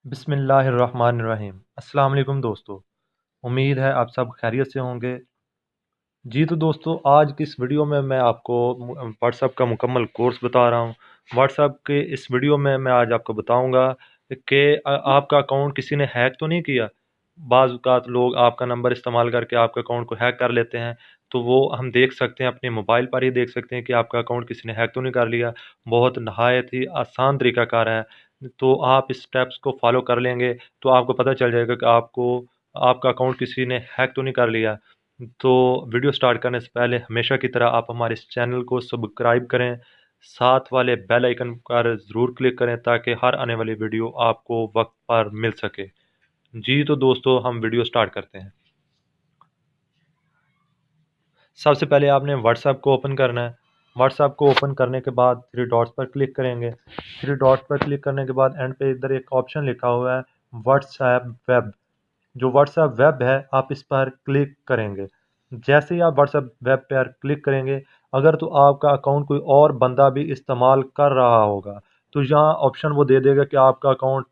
बिस्मिल्लाहिर्रहमानिर्रहीम। अस्सलाम वालेकुम दोस्तों। उम्मीद है आप सब खैरियत से होंगे। जी तो दोस्तों, आज की इस वीडियो में मैं आपको व्हाट्सएप का मुकम्मल कोर्स बता रहा हूँ। व्हाट्सएप के इस वीडियो में मैं आज आपको बताऊँगा कि आपका अकाउंट किसी ने हैक तो नहीं किया। बाज़ औक़ात लोग आपका नंबर इस्तेमाल करके आपके अकाउंट को हैक कर लेते हैं, तो वो हम देख सकते हैं, अपने मोबाइल पर ही देख सकते हैं कि आपका अकाउंट किसी ने हैक तो नहीं कर लिया। बहुत नहायत ही आसान तरीक़ाकार है। तो आप इस स्टेप्स को फॉलो कर लेंगे तो आपको पता चल जाएगा कि आपका अकाउंट किसी ने हैक तो नहीं कर लिया। तो वीडियो स्टार्ट करने से पहले हमेशा की तरह आप हमारे इस चैनल को सब्सक्राइब करें, साथ वाले बेल आइकन पर ज़रूर क्लिक करें ताकि हर आने वाली वीडियो आपको वक्त पर मिल सके। जी तो दोस्तों, हम वीडियो स्टार्ट करते हैं। सबसे पहले आपने व्हाट्सएप को ओपन करना है। व्हाट्सएप को ओपन करने के बाद थ्री डॉट्स पर क्लिक करेंगे। थ्री डॉट्स पर क्लिक करने के बाद एंड पे इधर एक ऑप्शन लिखा हुआ है व्हाट्सएप वेब। जो व्हाट्सएप वेब है, आप इस पर क्लिक करेंगे। जैसे ही आप व्हाट्सएप वेब पर क्लिक करेंगे, अगर तो आपका अकाउंट कोई और बंदा भी इस्तेमाल कर रहा होगा तो यहाँ ऑप्शन वो दे देगा कि आपका अकाउंट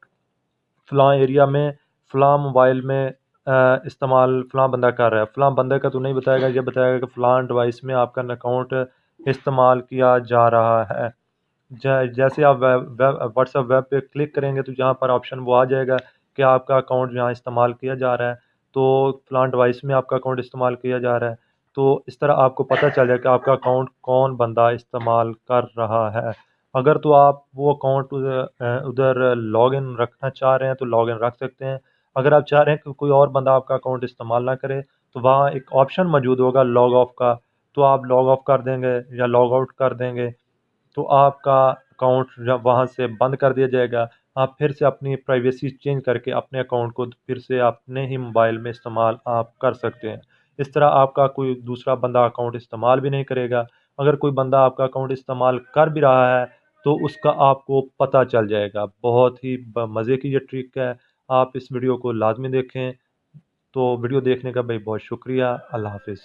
फ़लाँ एरिया में फ़लाँ मोबाइल में इस्तेमाल फ़लाँ बंदा कर रहा है। फ़लाँ बंदे का तो नहीं बताएगा, ये बताएगा कि फ़लाँ डिवाइस में आपका अकाउंट इस्तेमाल किया जा रहा है। जैसे आप व्हाट्सएप वेब पे क्लिक करेंगे तो यहाँ पर ऑप्शन वो आ जाएगा कि आपका अकाउंट यहाँ इस्तेमाल किया जा रहा है, तो फ़लाँ डिवाइस में आपका अकाउंट इस्तेमाल किया जा रहा है। तो इस तरह आपको पता चल जाए कि आपका अकाउंट कौन बंदा इस्तेमाल कर रहा है। अगर तो आप वो अकाउंट उधर लॉगिन रखना चाह रहे हैं तो लॉगिन रख सकते हैं। अगर आप चाह रहे हैं कि कोई और बंदा आपका अकाउंट इस्तेमाल ना करे तो वहाँ एक ऑप्शन मौजूद होगा लॉग ऑफ का, तो आप लॉग ऑफ कर देंगे या लॉग आउट कर देंगे तो आपका अकाउंट जब वहाँ से बंद कर दिया जाएगा। आप फिर से अपनी प्राइवेसी चेंज करके अपने अकाउंट को फिर से अपने ही मोबाइल में इस्तेमाल आप कर सकते हैं। इस तरह आपका कोई दूसरा बंदा अकाउंट इस्तेमाल भी नहीं करेगा। अगर कोई बंदा आपका अकाउंट इस्तेमाल कर भी रहा है तो उसका आपको पता चल जाएगा। बहुत ही मज़े की ये ट्रिक है। आप इस वीडियो को लाज़मी देखें। तो वीडियो देखने का भाई बहुत शुक्रिया। अल्लाह हाफ़िज़।